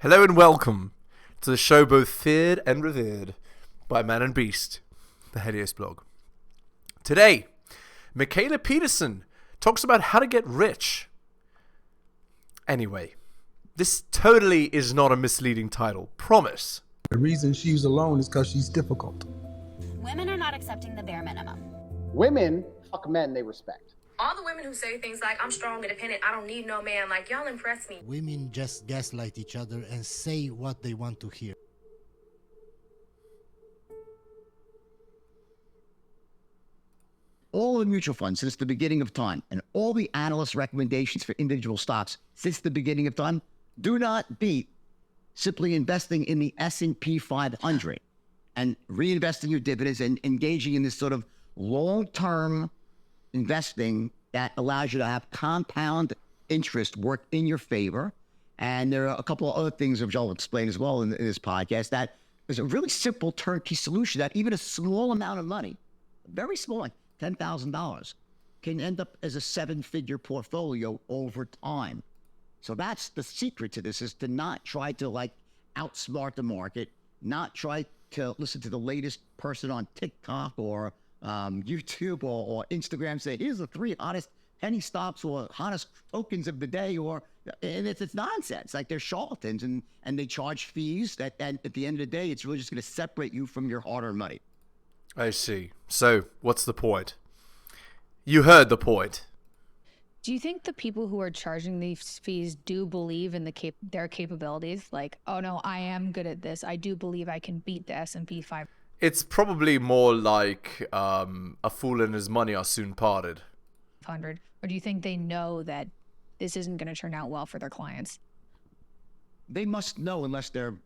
Hello and welcome to the show both feared and revered by man and beast, the Helios blog. Today, Mikhaila Peterson talks about how to get rich. Anyway, this totally is not a misleading title, promise. The reason she's alone is because she's difficult. Women are not accepting the bare minimum. Women fuck men they respect. All the women who say things like, I'm strong, independent, I don't need no man, like, y'all impress me. Women just gaslight each other and say what they want to hear. All the mutual funds since the beginning of time and all the analyst recommendations for individual stocks since the beginning of time do not beat simply investing in the S&P 500 and reinvesting your dividends and engaging in this sort of long-term investing that allows you to have compound interest work in your favor. And there are a couple of other things which I'll explain as well in this podcast that is a really simple turnkey solution that even a small amount of money, very small, like $10,000, can end up as a seven-figure portfolio over time. So that's the secret to this, is to not try to like outsmart the market, not try to listen to the latest person on TikTok or YouTube or Instagram say, here's the 3 hottest penny stocks or hottest tokens of the day, and it's nonsense. Like, they're charlatans and they charge fees that at the end of the day, it's really just going to separate you from your hard-earned money. I see. So, what's the point? You heard the point. Do you think the people who are charging these fees do believe in their capabilities? Like, oh no, I am good at this. I do believe I can beat the S&P 500. It's probably more like a fool and his money are soon parted. Or do you think they know that this isn't going to turn out well for their clients? They must know unless they're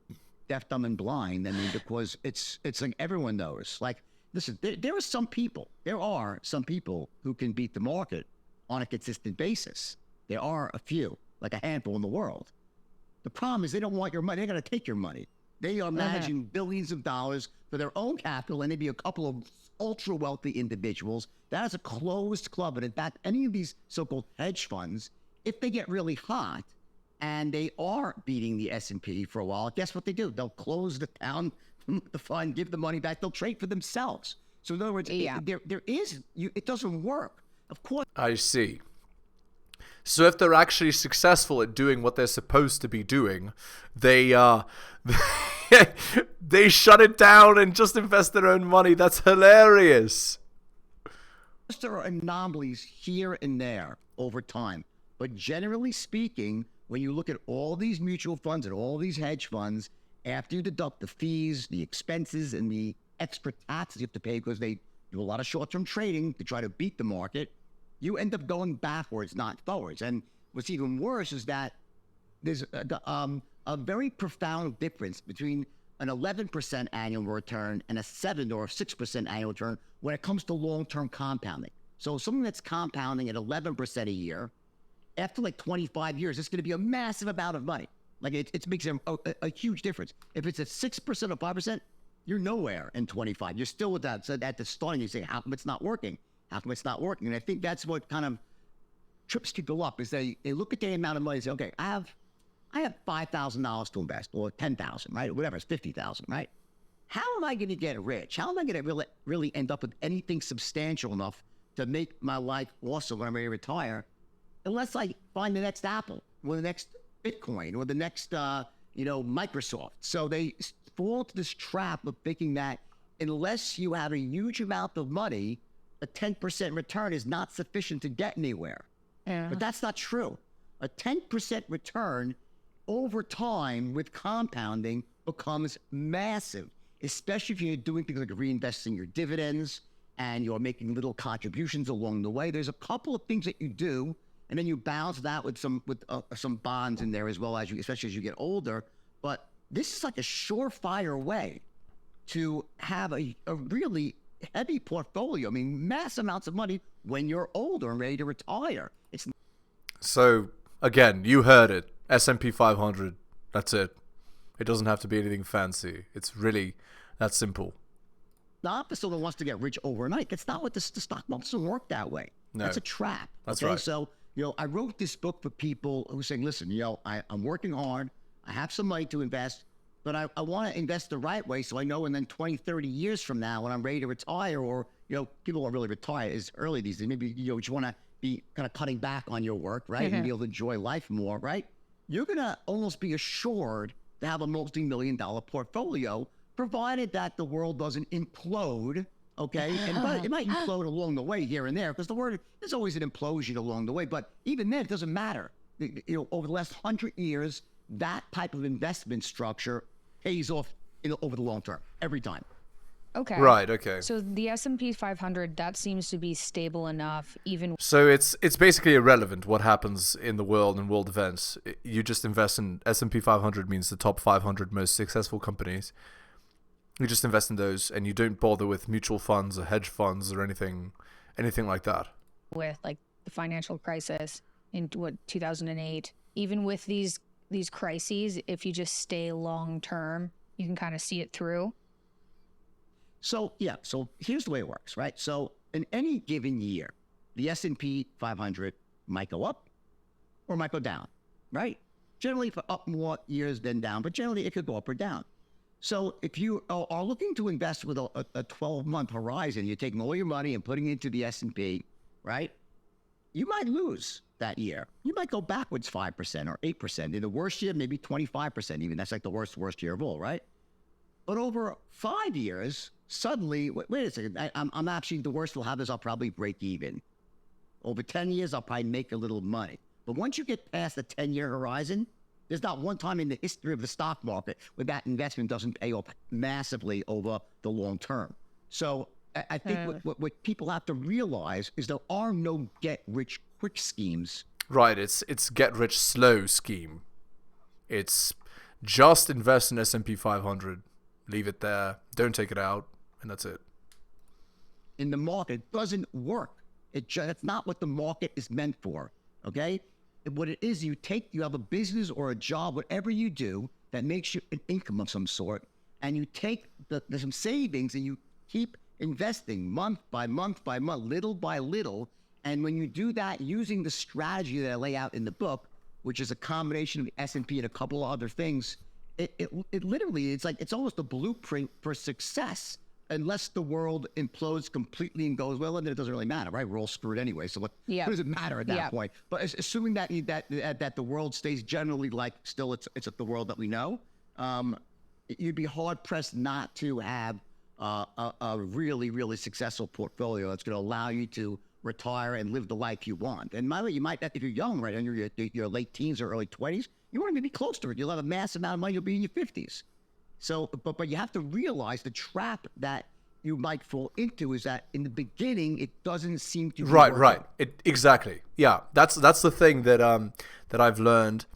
deaf, dumb, and blind. I mean, because it's like everyone knows. Like, listen, there are some people who can beat the market on a consistent basis. There are a few, like a handful in the world. The problem is they don't want your money. They're going to take your money. They are managing billions of dollars for their own capital, and maybe a couple of ultra-wealthy individuals. That is a closed club. And in fact, any of these so-called hedge funds, if they get really hot and they are beating the S&P for a while, guess what they do? They'll close the down the fund, give the money back. They'll trade for themselves. So in other words, it doesn't work. Of course. I see. So if they're actually successful at doing what they're supposed to be doing, they they shut it down and just invest their own money. That's hilarious. There are anomalies here and there over time. But generally speaking, when you look at all these mutual funds and all these hedge funds, after you deduct the fees, the expenses, and the extra taxes you have to pay because they do a lot of short-term trading to try to beat the market, you end up going backwards, not forwards. And what's even worse is that there's a very profound difference between an 11% annual return and a 7 or 6% annual return when it comes to long-term compounding. So something that's compounding at 11% a year, after like 25 years, it's going to be a massive amount of money. Like, it makes a huge difference. If it's at 6% or 5%, you're nowhere in 25. You're still with that. So at the starting, you say, how come it's not working? How come it's not working? And I think that's what kind of trips people up, is they look at the amount of money and say, okay, I have $5,000 to invest, or 10,000, right? Whatever, it's 50,000, right? How am I going to get rich? How am I going to really end up with anything substantial enough to make my life awesome when I'm ready to retire, unless I find the next Apple or the next Bitcoin or the next, Microsoft? So they fall into this trap of thinking that unless you have a huge amount of money, a 10% return is not sufficient to get anywhere. Yeah. But that's not true. A 10% return over time with compounding becomes massive, especially if you're doing things like reinvesting your dividends and you're making little contributions along the way. There's a couple of things that you do, and then you balance that with some bonds in there as well, especially as you get older. But this is like a surefire way to have a really heavy portfolio. I mean, mass amounts of money when you're older and ready to retire. So, again, you heard it. S&P 500. That's it. It doesn't have to be anything fancy. It's really that simple. Not for someone who wants to get rich overnight. That's not what the stock market doesn't work that way. No. That's a trap. That's okay? right. So, I wrote this book for people who are saying, listen, I'm working hard. I have some money to invest, but I want to invest the right way so I know, and then 20, 30 years from now when I'm ready to retire, or, people don't really retire as early these days. Maybe, you want to be kind of cutting back on your work, right? And be able to enjoy life more, right? You're going to almost be assured to have a multi-million-dollar portfolio, provided that the world doesn't implode, okay? But it might implode along the way here and there, because there's always an implosion along the way. But even then, it doesn't matter. Over the last 100 years, that type of investment structure pays off over the long term, every time. Okay. Right, okay. So the S&P 500, that seems to be stable enough, even... So it's basically irrelevant what happens in the world and world events. You just invest in S&P 500 means the top 500 most successful companies. You just invest in those, and you don't bother with mutual funds or hedge funds or anything like that. With like the financial crisis in 2008, even with these crises, if you just stay long term, you can kind of see it through. So here's the way it works, right? So in any given year, the S&P 500 might go up or might go down, right? Generally for up more years than down, but generally it could go up or down. So if you are looking to invest with a 12-month horizon, you're taking all your money and putting it into the S&P, right? You might lose that year. You might go backwards 5% or 8%. In the worst year, maybe 25% even. That's like the worst year of all, right? But over 5 years, suddenly, wait a second, I'm actually, the worst we'll have is I'll probably break even. Over 10 years, I'll probably make a little money. But once you get past the 10-year horizon, there's not one time in the history of the stock market where that investment doesn't pay off massively over the long term. So I think what people have to realize is there are no get-rich-quick schemes. Right, it's get-rich-slow scheme. It's just invest in S&P 500, leave it there, don't take it out, and that's it. In the market, it doesn't work. That's not what the market is meant for, okay? What it is, you have a business or a job, whatever you do, that makes you an income of some sort, and you take some savings and you keep investing month by month by month, little by little. And when you do that using the strategy that I lay out in the book, which is a combination of the S&P and a couple of other things, it literally, it's almost a blueprint for success, unless the world implodes completely and goes, well, and then it doesn't really matter, right? We're all screwed anyway. So what does it matter at that point? But assuming that the world stays generally like still it's the world that we know, you'd be hard pressed not to have a really, really successful portfolio that's going to allow you to retire and live the life you want. And you might, if you're young, right, in your late teens or early 20s, you want to be close to it. You'll have a massive amount of money. You'll be in your 50s. So, but you have to realize the trap that you might fall into is that in the beginning it doesn't seem to be right. Exactly. Yeah, that's the thing that I've learned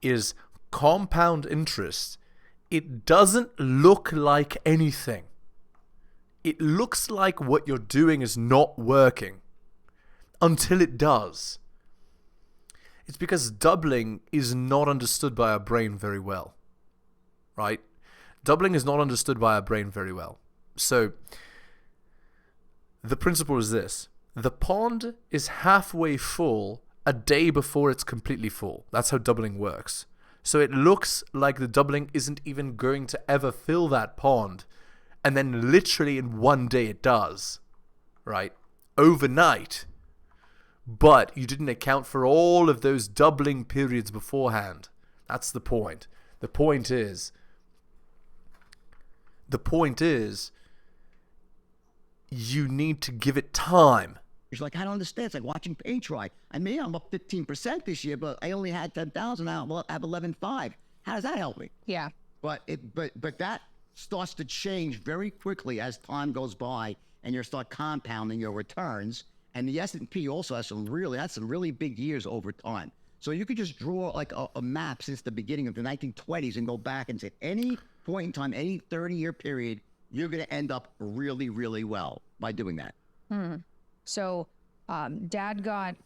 is compound interest. It doesn't look like anything. It looks like what you're doing is not working until it does. It's because doubling is not understood by our brain very well, right? Doubling is not understood by our brain very well. So the principle is this. The pond is halfway full a day before it's completely full. That's how doubling works. So it looks like the doubling isn't even going to ever fill that pond. And then literally in one day it does, right? Overnight. But you didn't account for all of those doubling periods beforehand. That's the point. The point is, you need to give it time. It's like, I don't understand. It's like watching paint dry. I'm up 15% this year, but I only had 10,000 now. I have 11.5. How does that help me? Yeah. But that starts to change very quickly as time goes by, and you start compounding your returns. And the S&P also has some really big years over time. So you could just draw like a map since the beginning of the 1920s and go back and say, any point in time, any 30-year period, you're going to end up really, really well by doing that. So Dad got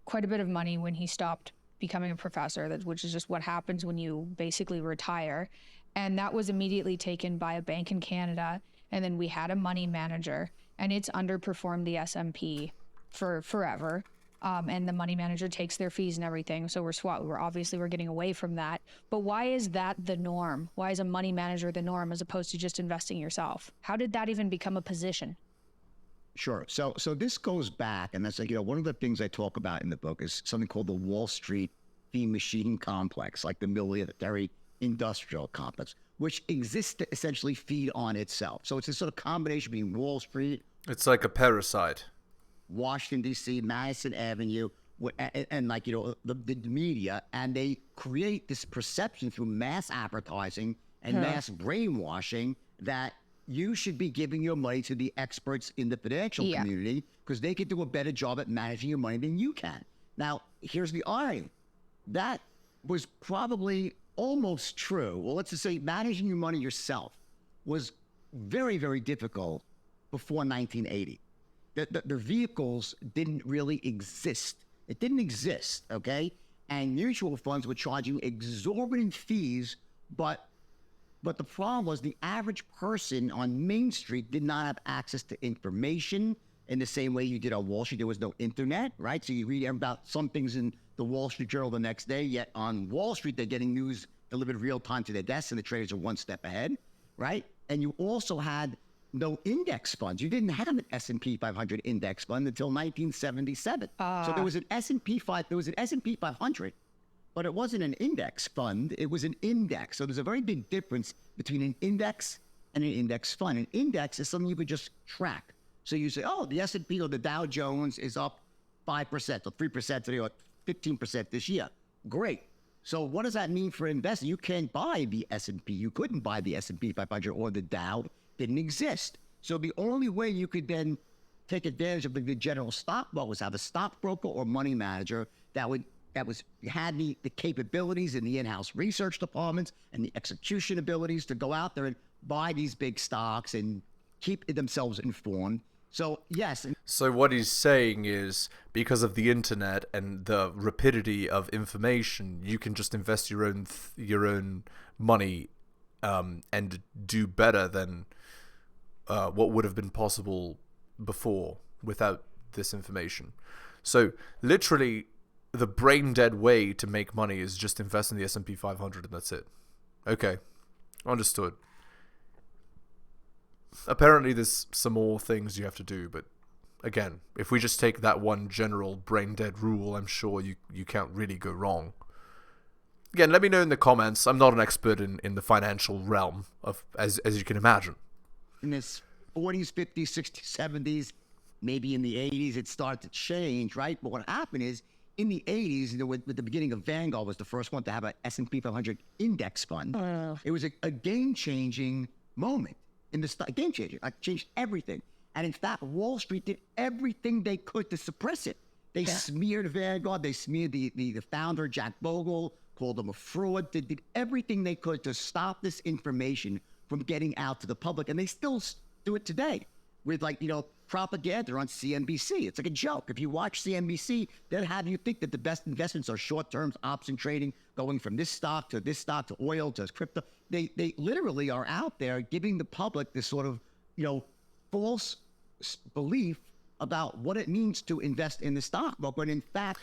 quite a bit of money when he stopped becoming a professor, which is just what happens when you basically retire. And that was immediately taken by a bank in Canada. And then we had a money manager, and it's underperformed the S&P for forever. and the money manager takes their fees and everything. So we're getting away from that. But why is that the norm? Why is a money manager the norm as opposed to just investing yourself? How did that even become a position? Sure. So this goes back, and that's like, one of the things I talk about in the book is something called the Wall Street Fiend machine complex, like the military industrial complex, which exists to essentially feed on itself. So it's a sort of combination between Wall Street. It's like a parasite. Washington, D.C., Madison Avenue, and like, the media, and they create this perception through mass advertising and mass brainwashing that you should be giving your money to the experts in the financial community because they can do a better job at managing your money than you can. Now, here's the irony. That was probably almost true. Well, let's just say managing your money yourself was very, very difficult before 1980. The vehicles didn't really exist. It didn't exist, okay? And mutual funds would charge you exorbitant fees, but the problem was the average person on Main Street did not have access to information in the same way you did on Wall Street. There was no internet, right? So you read about some things in the Wall Street Journal the next day, yet on Wall Street, they're getting news delivered real time to their desks, and the traders are one step ahead, right? And you also had no index funds. You didn't have an S&P 500 index fund until 1977. So there was an S&P 500, but it wasn't an index fund. It was an index. So there's a very big difference between an index and an index fund. An index is something you could just track. So you say, oh, the S&P or the Dow Jones is up 5% or 3% today or 15% this year. Great. So what does that mean for investing? You can't buy the S&P. You couldn't buy the S&P 500 or the Dow. Didn't exist. So the only way you could then take advantage of the general stock market was have a stockbroker or money manager that had the capabilities in the in-house research departments and the execution abilities to go out there and buy these big stocks and keep themselves informed. So yes. So what he's saying is, because of the internet and the rapidity of information, you can just invest your own money and do better than what would have been possible before without this information. So literally, the brain dead way to make money is just invest in the S&P 500 and that's it. Okay, understood. Apparently there's some more things you have to do, but again, if we just take that one general brain dead rule, I'm sure you can't really go wrong. Again, let me know in the comments. I'm not an expert in the financial realm, of as you can imagine. In this 40s, 50s, 60s, 70s, maybe in the 80s, it started to change, right? But what happened is, in the 80s, with the beginning of Vanguard was the first one to have an S&P 500 index fund. It was a game-changing moment in the stock, game-changer. It changed everything. And in fact, Wall Street did everything they could to suppress it. They smeared Vanguard. They smeared the founder, Jack Bogle, called him a fraud. They did everything they could to stop this information from getting out to the public. And they still do it today with, like, propaganda on CNBC. It's like a joke. If you watch CNBC, they'll have you think that the best investments are short-term option trading, going from this stock to oil to crypto. They literally are out there giving the public this sort of, false belief about what it means to invest in the stock market. But in fact,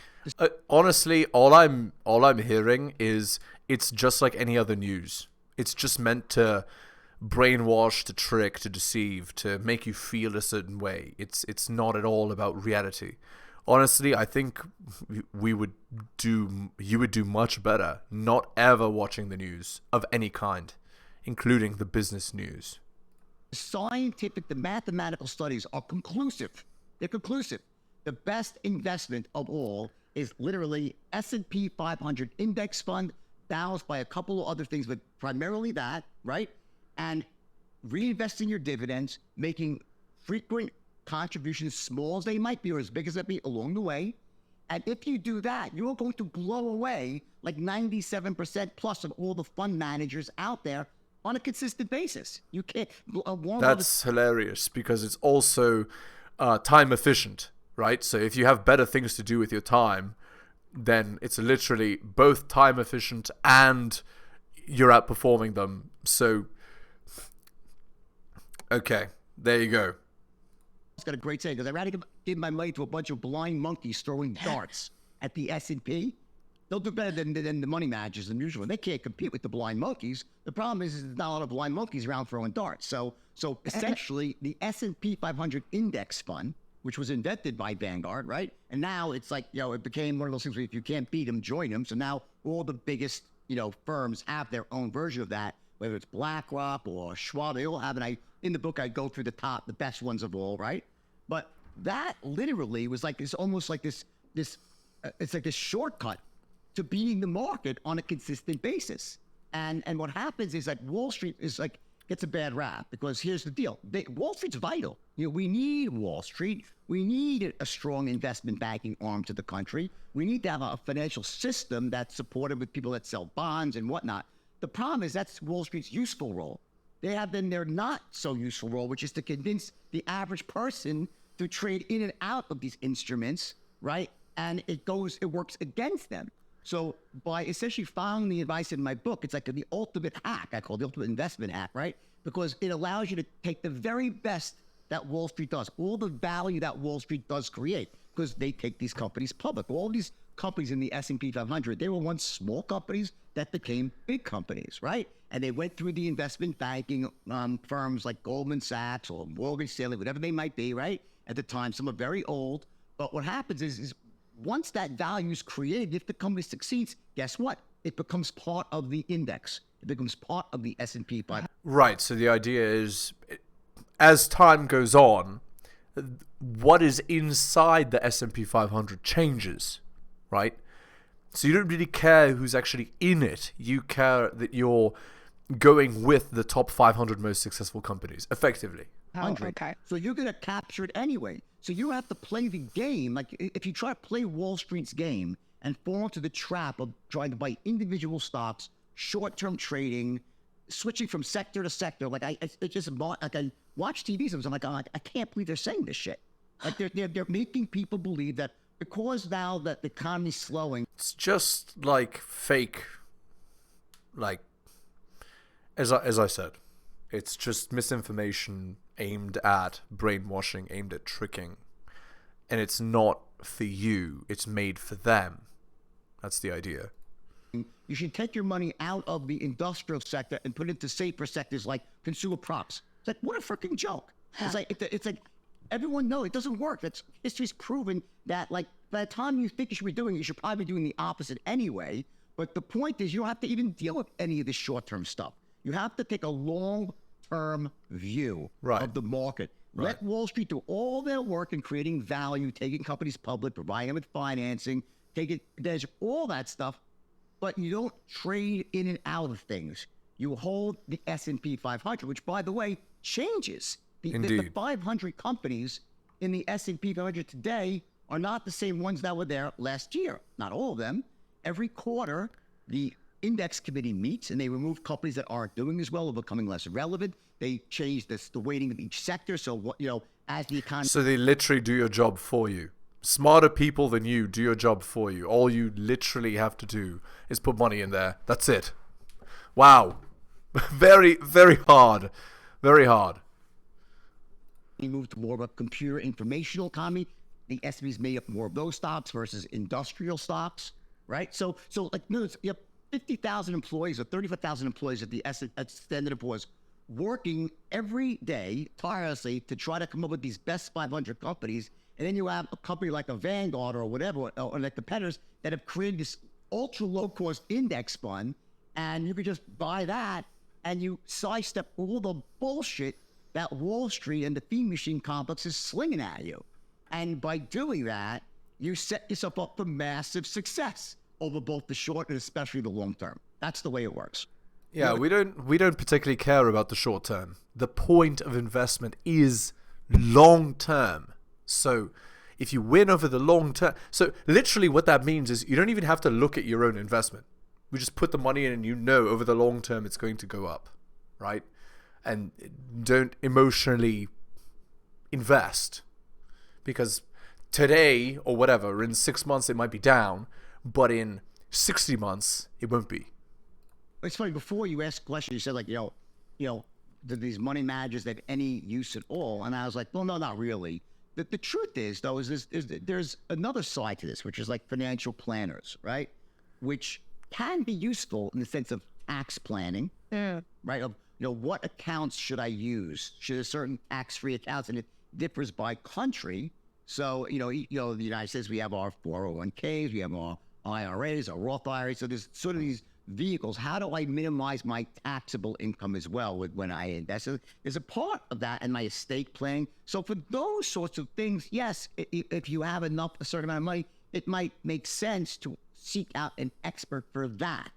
honestly, all I'm hearing is it's just like any other news. It's just meant to brainwash, to trick, to deceive, to make you feel a certain way. It's not at all about reality. Honestly, I think you would do much better not ever watching the news of any kind, including the business news. The mathematical studies are conclusive. They're conclusive. The best investment of all is literally S&P 500 index fund, doused by a couple of other things, but primarily that, right? And reinvesting your dividends, making frequent contributions, small as they might be or as big as they be, along the way. And if you do that, you're going to blow away like 97% plus of all the fund managers out there on a consistent basis. You can't. That's hilarious, because it's also time efficient, right? So if you have better things to do with your time, then it's literally both time efficient and you're outperforming them. So, okay, there you go. It's got a great saying, because give my money to a bunch of blind monkeys throwing darts at the S&P, they'll do better than the money managers than usual. They can't compete with the blind monkeys. The problem is there's not a lot of blind monkeys around throwing darts. So essentially, the S&P 500 index fund, which was invented by Vanguard, right? And now it's like, it became one of those things where if you can't beat them, join them. So now all the biggest, firms have their own version of that, whether it's BlackRock or Schwab, they all have it. In the book, I go through the best ones of all, right? But that literally was like, it's almost like it's like this shortcut to beating the market on a consistent basis. And what happens is that Wall Street is like, gets a bad rap because here's the deal. Wall Street's vital. We need Wall Street. We need a strong investment banking arm to the country. We need to have a financial system that's supported with people that sell bonds and whatnot. The problem is that's Wall Street's useful role. They have then their not so useful role, which is to convince the average person to trade in and out of these instruments, right? And it works against them. So by essentially following the advice in my book, it's like the ultimate hack, I call it the ultimate investment hack, right? Because it allows you to take the very best that Wall Street does, all the value that Wall Street does create, because they take these companies public. All these companies in the S&P 500, they were once small companies that became big companies, right? And they went through the investment banking firms like Goldman Sachs or Morgan Stanley, whatever they might be, right? At the time, some are very old. But what happens is once that value is created, if the company succeeds, guess what? It becomes part of the index. It becomes part of the S&P 500. Right. So the idea is, as time goes on, what is inside the S&P 500 changes, right? So you don't really care who's actually in it. You care that you're going with the top 500 most successful companies, effectively. Okay. So you're going to capture it anyway. So you have to play the game. Like if you try to play Wall Street's game and fall into the trap of trying to buy individual stocks, short-term trading, switching from sector to sector, like I watch TV sometimes. I'm like, oh, I can't believe they're saying this shit. Like they're making people believe that because now that the economy's slowing. It's just like fake, like, as I said, it's just misinformation aimed at brainwashing, aimed at tricking. And it's not for you, it's made for them. That's the idea. You should take your money out of the industrial sector and put it into safer sectors like consumer products. It's like, what a freaking joke. It's like everyone knows it doesn't work. History's proven that, like, by the time you think you should be doing it, you should probably be doing the opposite anyway. But the point is, you don't have to even deal with any of this short-term stuff. You have to take a long-term view of the market. Right. Let Wall Street do all their work in creating value, taking companies public, providing them with financing, taking advantage of all that stuff. But you don't trade in and out of things. You hold the S&P 500, which, by the way, changes. The 500 companies in the S&P 500 today are not the same ones that were there last year. Not all of them. Every quarter, the index committee meets and they remove companies that aren't doing as well or becoming less relevant. They change the weighting of each sector. So, as the economy... So they literally do your job for you. Smarter people than you do your job for you. All you literally have to do is put money in there. That's it. Wow. Very, very hard. Very hard. We moved to more of a computer informational economy. The S&P's made up more of those stocks versus industrial stocks, right? So like, you have 50,000 employees or 35,000 employees at the Standard & Poor's working every day tirelessly to try to come up with these best 500 companies. And then you have a company like a Vanguard or whatever, or like competitors that have created this ultra low-cost index fund, and you could just buy that and you sidestep all the bullshit that Wall Street and the Fiend machine complex is slinging at you. And by doing that, you set yourself up for massive success over both the short and especially the long term. That's the way it works. Yeah, we don't particularly care about the short term. The point of investment is long term. So if you win over the long term, so literally what that means is you don't even have to look at your own investment. We just put the money in and you know over the long term it's going to go up, right? And don't emotionally invest, because today or whatever, in 6 months it might be down, but in 60 months it won't be. It's funny, before you asked the question, you said like, do these money managers have any use at all? And I was like, well, no, not really. the truth is, though, there's another side to this, which is like financial planners, right? Which can be useful in the sense of tax planning, right? Of, what accounts should I use? Should a certain tax-free accounts, and it differs by country. So, the United States, we have our 401ks, we have our IRAs, our Roth IRAs. So there's sort of these vehicles. How do I minimize my taxable income as well when I invest? So there's a part of that in my estate planning. So for those sorts of things, yes, if you have a certain amount of money, it might make sense to seek out an expert for that.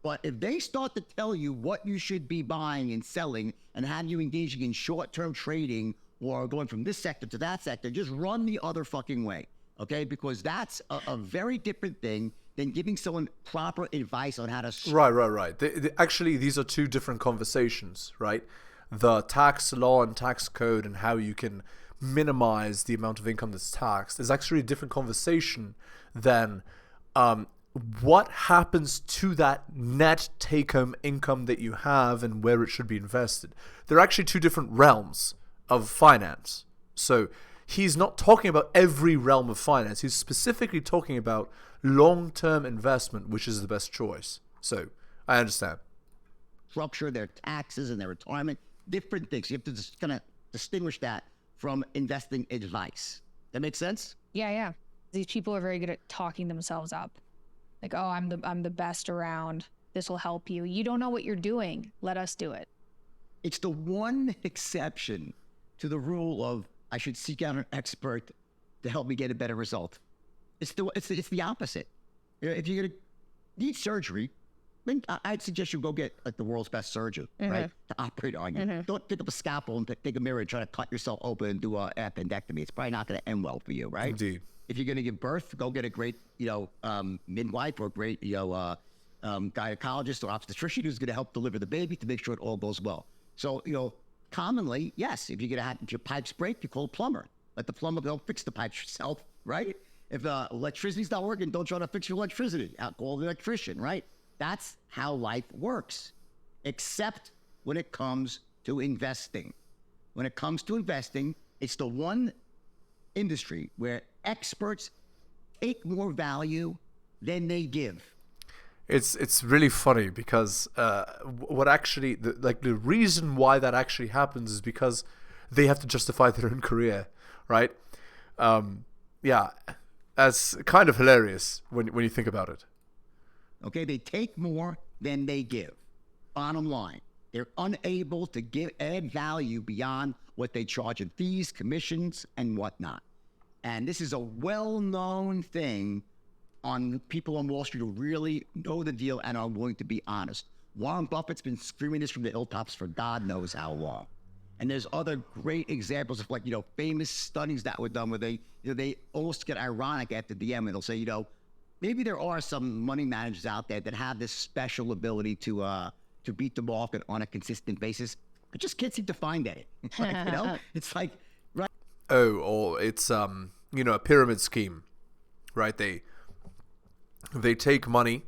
But if they start to tell you what you should be buying and selling and have you engaging in short-term trading or going from this sector to that sector, just run the other fucking way, okay? Because that's a very different thing than giving someone proper advice on how to... Right. Actually, these are two different conversations, right? The tax law and tax code and how you can minimize the amount of income that's taxed is actually a different conversation than what happens to that net take-home income that you have and where it should be invested. They're actually two different realms of finance. So he's not talking about every realm of finance. He's specifically talking about long-term investment, which is the best choice. So I understand. Structure, their taxes and their retirement, different things. You have to just kind of distinguish that from investing advice. That makes sense? Yeah. These people are very good at talking themselves up. Like, oh, I'm the best around. This will help you. You don't know what you're doing. Let us do it. It's the one exception to the rule of I should seek out an expert to help me get a better result. It's the opposite. If you're gonna need surgery, then I'd suggest you go get like the world's best surgeon, right, to operate on you. Don't pick up a scalpel and take a mirror and try to cut yourself open and do a appendectomy. It's probably not going to end well for you, right? Indeed. If you're going to give birth, go get a great, midwife or a great, gynecologist or obstetrician who's going to help deliver the baby to make sure it all goes well. So, commonly, yes, if your pipes break, you call a plumber. Let the plumber go fix the pipes yourself, right? If electricity's not working, don't try to fix your electricity. Call the electrician, right? That's how life works, except when it comes to investing. When it comes to investing, it's the one industry where experts take more value than they give. It's really funny because what actually the reason why that actually happens is because they have to justify their own career, right? That's kind of hilarious when you think about it. Okay, they take more than they give. Bottom line, they're unable to add value beyond what they charge in fees, commissions, and whatnot. And this is a well-known thing on people on Wall Street who really know the deal and are willing to be honest. Warren Buffett's been screaming this from the hilltops for God knows how long. And there's other great examples of famous studies that were done where they almost get ironic at the end and they'll say, maybe there are some money managers out there that have this special ability to beat the market on a consistent basis, but just can't seem to find it. It's like, right? Oh, or it's a pyramid scheme, right? They take money,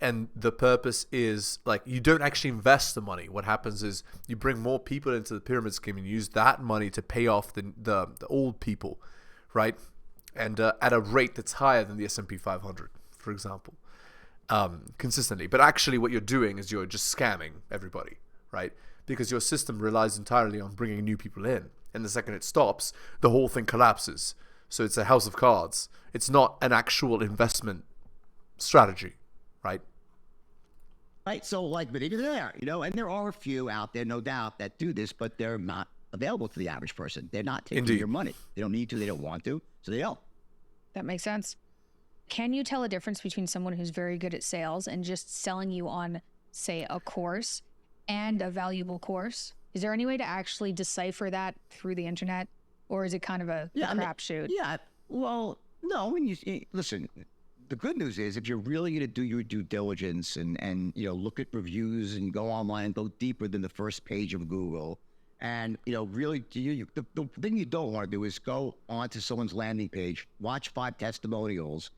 and the purpose is you don't actually invest the money. What happens is you bring more people into the pyramid scheme and use that money to pay off the old people, right? And at a rate that's higher than the S&P 500, for example, consistently. But actually what you're doing is you're just scamming everybody, right? Because your system relies entirely on bringing new people in. And the second it stops, the whole thing collapses. So it's a house of cards. It's not an actual investment strategy, right? Right. So but even there, and there are a few out there, no doubt, that do this, but they're not available to the average person. They're not taking your money. They don't need to. They don't want to. So they don't. That makes sense. Can you tell a difference between someone who's very good at sales and just selling you on, say, a course and a valuable course? Is there any way to actually decipher that through the internet? Or is it kind of a crapshoot? Yeah. Well, no. Listen, the good news is if you're really going to do your due diligence and look at reviews and go online and go deeper than the first page of Google, and really, the thing you don't want to do is go onto someone's landing page, watch 5 testimonials,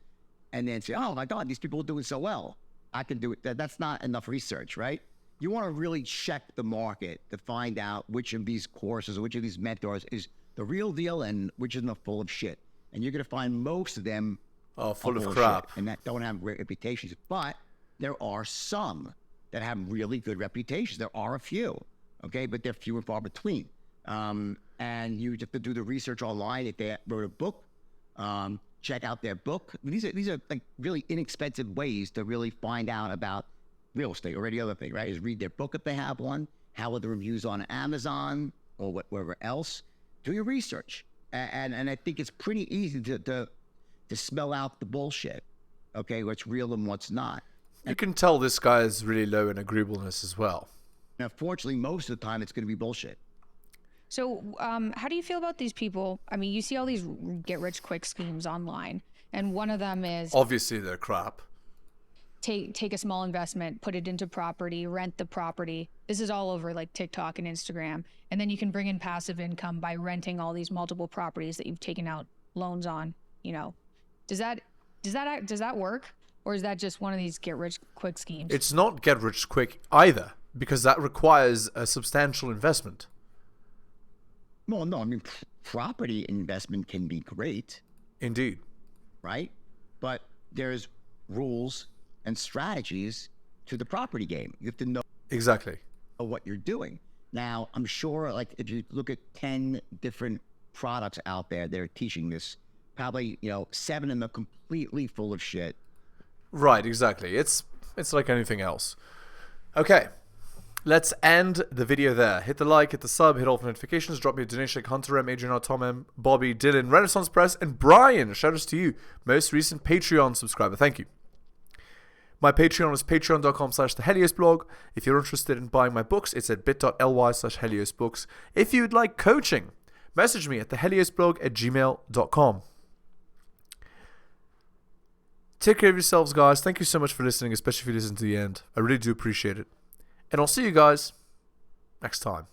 and then say, "Oh my God, these people are doing so well. I can do it." That's not enough research, right? You want to really check the market to find out which of these courses or which of these mentors is the real deal and which is full of shit. And you're going to find most of them Oh, full of bullshit crap. and that don't have great reputations. But there are some that have really good reputations. There are a few, okay, but they're few and far between. And you have to do the research online. If they wrote a book, check out their book. These are like really inexpensive ways to really find out about real estate or any other thing, right? Is read their book if they have one. How are the reviews on Amazon or wherever else? Do your research, and I think it's pretty easy to smell out the bullshit. Okay, what's real and what's not. You can tell this guy is really low in agreeableness as well. And unfortunately, most of the time, it's going to be bullshit. So, how do you feel about these people? I mean, you see all these get-rich-quick schemes online, and one of them is Obviously, they're crap. take a small investment, put it into property, rent the property. This is all over like TikTok and Instagram, and then you can bring in passive income by renting all these multiple properties that you've taken out loans on. You know, does that work, or is that just one of these get-rich-quick schemes? It's not get-rich-quick either, because that requires a substantial investment. Well, no, I mean, property investment can be great, Indeed. right? But there's rules and strategies to the property game. You have to know Exactly. what you're doing. Now, I'm sure, like, if you look at 10 different products out there that are teaching this, probably, 7 of them are completely full of shit. Right, exactly. It's like anything else. Okay. Let's end the video there. Hit the like, hit the sub, hit all the notifications, drop me a donation like Hunter M, Adrian R, Tom M, Bobby, Dylan, Renaissance Press, and Brian. Shout outs to you, most recent Patreon subscriber. Thank you. My Patreon is patreon.com/theheliosblog. If you're interested in buying my books, it's at bit.ly/heliosbooks. If you'd like coaching, message me at theheliosblog@gmail.com. Take care of yourselves, guys. Thank you so much for listening, especially if you listen to the end. I really do appreciate it. And I'll see you guys next time.